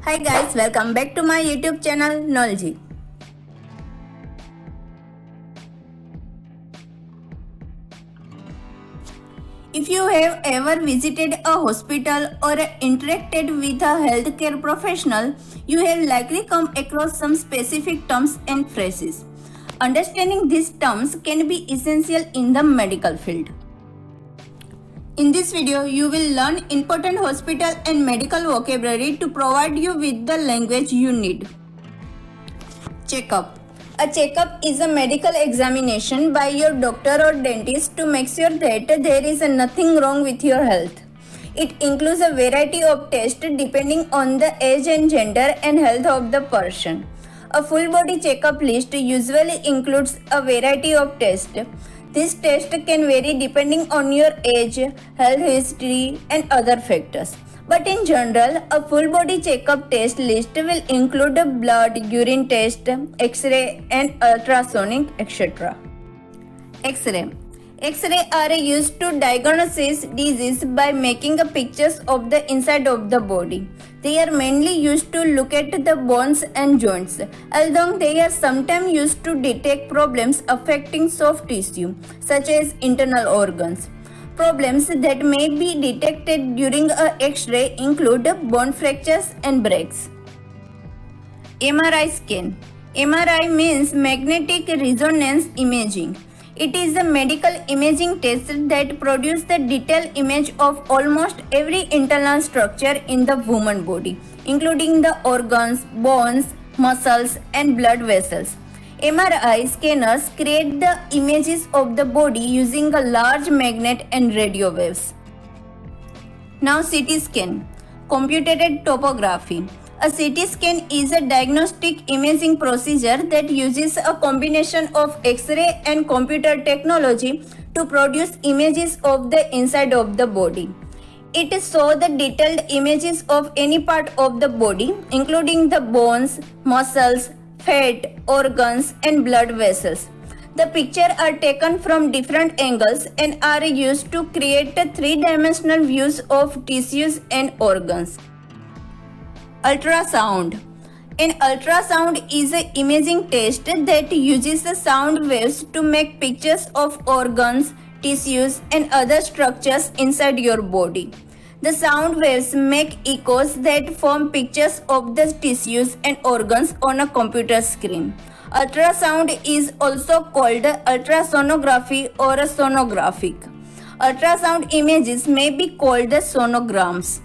Hi guys, welcome back to my YouTube channel Knowledge. If you have ever visited a hospital or interacted with a healthcare professional, you have likely come across some specific terms and phrases. Understanding these terms can be essential in the medical field. In this video, you will learn important hospital and medical vocabulary to provide you with the language you need. Checkup. A checkup is a medical examination by your doctor or dentist to make sure that there is nothing wrong with your health. It includes a variety of tests depending on the age and gender and health of the person. A full body checkup list usually includes a variety of tests. This test can vary depending on your age, health history, and other factors. But in general, a full body checkup test list will include a blood, urine test, X-ray, and ultrasonic, etc. X-ray. X-ray are used to diagnose disease by making pictures of the inside of the body. They are mainly used to look at the bones and joints, although they are sometimes used to detect problems affecting soft tissue, such as internal organs. Problems that may be detected during a X-ray include bone fractures and breaks. MRI scan. MRI means magnetic resonance imaging. It is a medical imaging test that produces the detailed image of almost every internal structure in the human body, including the organs, bones, muscles, and blood vessels. MRI scanners create the images of the body using a large magnet and radio waves. Now CT scan, computed topography. A CT scan is a diagnostic imaging procedure that uses a combination of X-ray and computer technology to produce images of the inside of the body. It shows the detailed images of any part of the body, including the bones, muscles, fat, organs, and blood vessels. The pictures are taken from different angles and are used to create three-dimensional views of tissues and organs. Ultrasound. An ultrasound is an imaging test that uses the sound waves to make pictures of organs, tissues, and other structures inside your body. The sound waves make echoes that form pictures of the tissues and organs on a computer screen. Ultrasound is also called ultrasonography or sonographic. Ultrasound images may be called sonograms.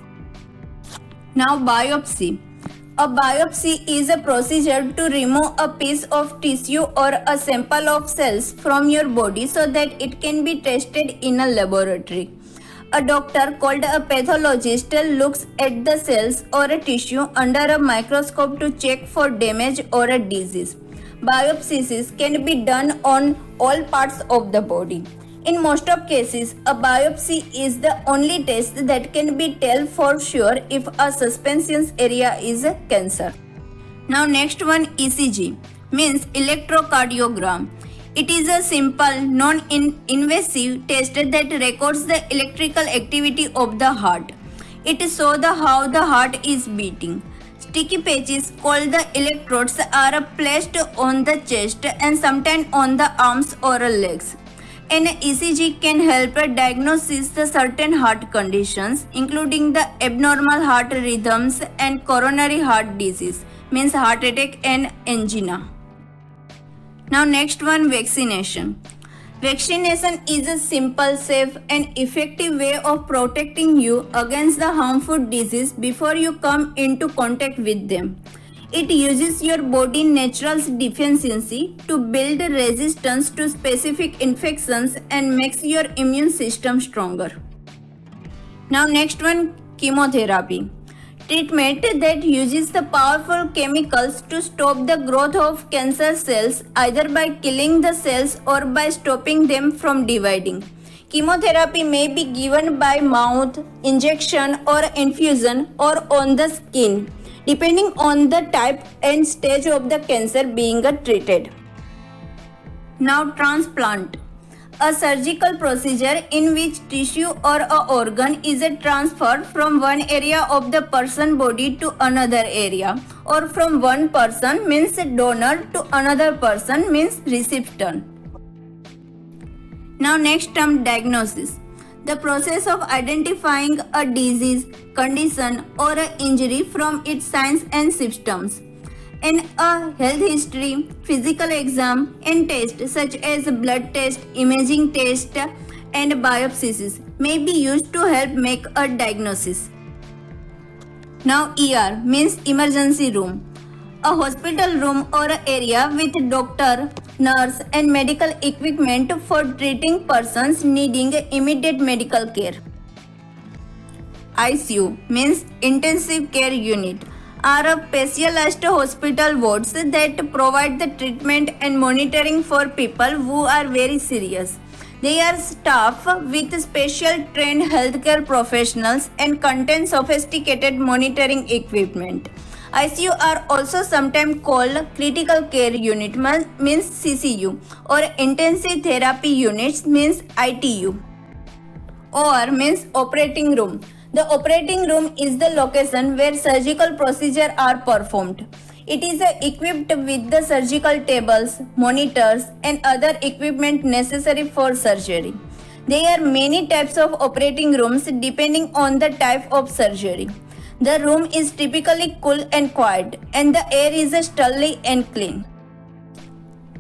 Now biopsy. A biopsy is a procedure to remove a piece of tissue or a sample of cells from your body so that it can be tested in a laboratory. A doctor called a pathologist looks at the cells or a tissue under a microscope to check for damage or a disease. Biopsies can be done on all parts of the body. In most of cases, a biopsy is the only test that can be tell for sure if a suspicious area is a cancer. Now next one, ECG means electrocardiogram. It is a simple, non-invasive test that records the electrical activity of the heart. It shows how the heart is beating. Sticky patches called the electrodes are placed on the chest and sometimes on the arms or legs. An ECG can help diagnose the certain heart conditions, including the abnormal heart rhythms and coronary heart disease, means heart attack and angina. Now next one, vaccination. Vaccination is a simple, safe and effective way of protecting you against the harmful disease before you come into contact with them. It uses your body's natural defense to build resistance to specific infections and makes your immune system stronger. Now next one, chemotherapy. Treatment that uses the powerful chemicals to stop the growth of cancer cells either by killing the cells or by stopping them from dividing. Chemotherapy may be given by mouth, injection or infusion or on the skin, depending on the type and stage of the cancer being treated. Now transplant. A surgical procedure in which tissue or a organ is transferred from one area of the person body to another area, or from one person means donor to another person means recipient. Now next term, diagnosis. The process of identifying a disease, condition or an injury from its signs and symptoms. In a health history, physical exam and tests such as blood test, imaging test and biopsies may be used to help make a diagnosis. Now ER means emergency room. A hospital room or area with doctor, nurse and medical equipment for treating persons needing immediate medical care. ICU means intensive care unit are a specialized hospital wards that provide the treatment and monitoring for people who are very serious. They are staffed with special trained healthcare professionals and contain sophisticated monitoring equipment. ICU are also sometimes called critical care unit means CCU or intensive therapy units means ITU. OR means operating room. The operating room is the location where surgical procedures are performed. It is equipped with the surgical tables, monitors, and other equipment necessary for surgery. There are many types of operating rooms depending on the type of surgery. The room is typically cool and quiet, and the air is sterile and clean.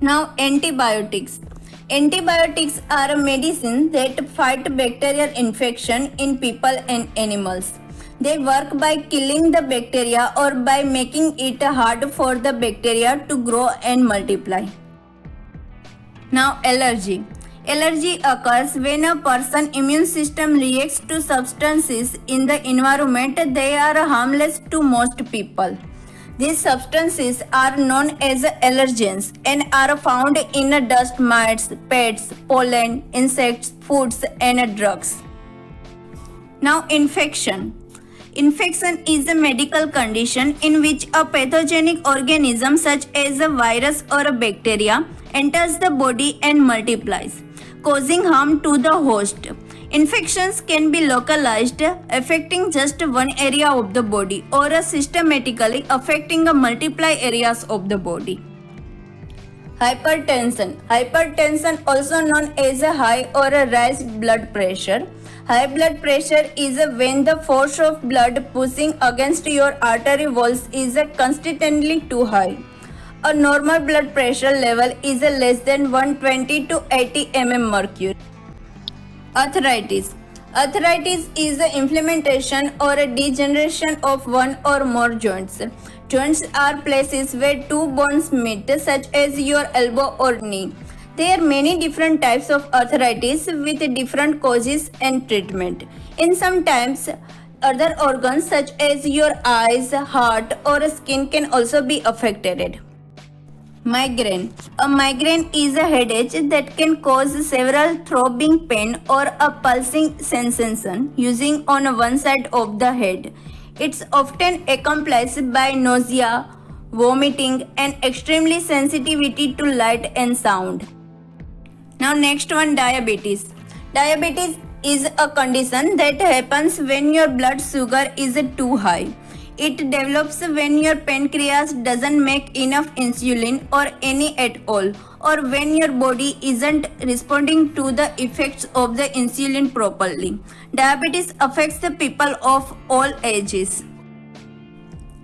Now, antibiotics. Antibiotics are a medicine that fight bacterial infection in people and animals. They work by killing the bacteria or by making it hard for the bacteria to grow and multiply. Now allergy. Allergy occurs when a person's immune system reacts to substances in the environment that are harmless to most people. These substances are known as allergens and are found in dust mites, pets, pollen, insects, foods, and drugs. Now, infection. Infection is a medical condition in which a pathogenic organism such as a virus or a bacteria enters the body and multiplies, causing harm to the host. Infections can be localized, affecting just one area of the body, or systematically affecting multiple areas of the body. Hypertension. Hypertension, also known as a high or a raised blood pressure. High blood pressure is when the force of blood pushing against your artery walls is constantly too high. A normal blood pressure level is less than 120 to 80 mm mercury. Arthritis. Arthritis is the inflammation or a degeneration of one or more joints. Joints are places where two bones meet, such as your elbow or knee. There are many different types of arthritis with different causes and treatment. In sometimes, other organs such as your eyes, heart, or skin can also be affected. Migraine. A migraine is a headache that can cause several throbbing pain or a pulsing sensation using on one side of the head. It's often accompanied by nausea, vomiting, and extremely sensitivity to light and sound. Now next one, diabetes. Diabetes is a condition that happens when your blood sugar is too high. It develops when your pancreas doesn't make enough insulin or any at all, or when your body isn't responding to the effects of the insulin properly. Diabetes affects the people of all ages.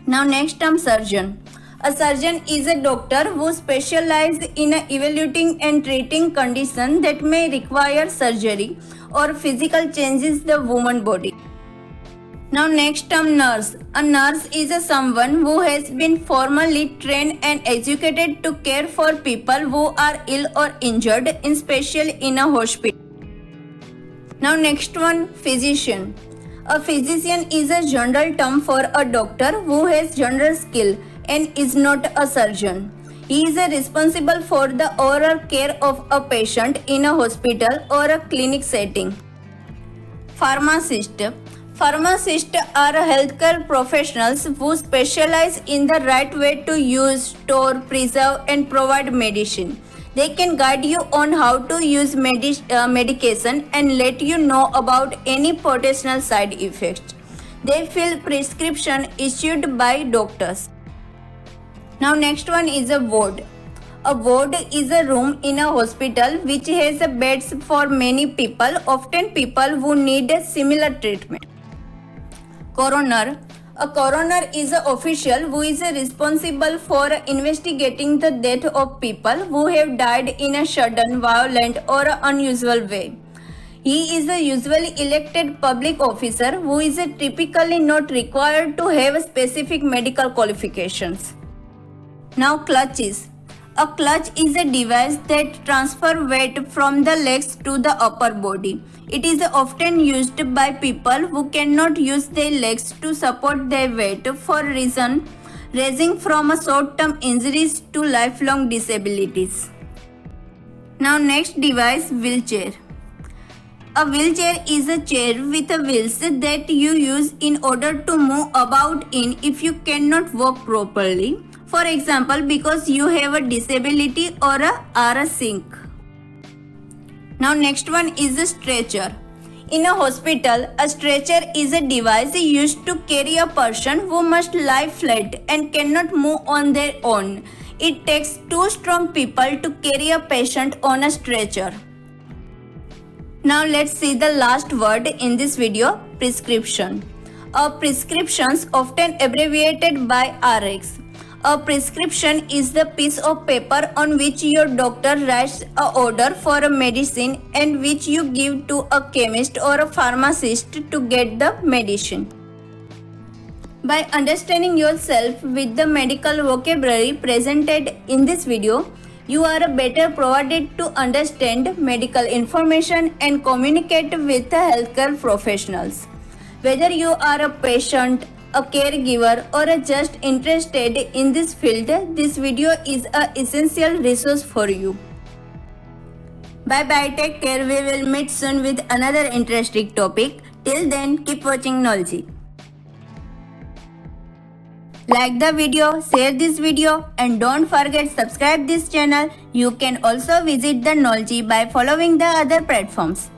Now next term, surgeon. A surgeon is a doctor who specializes in evaluating and treating conditions that may require surgery or physical changes the woman body. Now next term, nurse. A nurse is someone who has been formally trained and educated to care for people who are ill or injured, especially in a hospital. Now next one, physician. A physician is a general term for a doctor who has general skill and is not a surgeon. He is responsible for the overall care of a patient in a hospital or a clinic setting. Pharmacist. Pharmacists are healthcare professionals who specialize in the right way to use, store, preserve, and provide medicine. They can guide you on how to use medication and let you know about any potential side effects. They fill prescription issued by doctors. Now next one is a ward. A ward is a room in a hospital which has beds for many people, often people who need a similar treatment. Coroner. A coroner is an official who is responsible for investigating the death of people who have died in a sudden, violent or unusual way. He is a usually elected public officer who is typically not required to have specific medical qualifications. Now clutches. A clutch is a device that transfers weight from the legs to the upper body. It is often used by people who cannot use their legs to support their weight for reasons ranging from short-term injuries to lifelong disabilities. Now next device, wheelchair. A wheelchair is a chair with wheels that you use in order to move about in if you cannot walk properly. For example, because you have a disability or are a sick. Now next one is a stretcher. In a hospital, a stretcher is a device used to carry a person who must lie flat and cannot move on their own. It takes two strong people to carry a patient on a stretcher. Now let's see the last word in this video, prescription. A prescriptions often abbreviated by RX. A prescription is the piece of paper on which your doctor writes an order for a medicine and which you give to a chemist or a pharmacist to get the medicine. By understanding yourself with the medical vocabulary presented in this video, you are better provided to understand medical information and communicate with the healthcare professionals. Whether you are a patient, a caregiver or just interested in this field, this video is an essential resource for you. Bye bye, take care. We will meet soon with another interesting topic. Till then, keep watching Knowledge. Like the video, share this video and don't forget subscribe this channel. You can also visit the Knowledge by following the other platforms.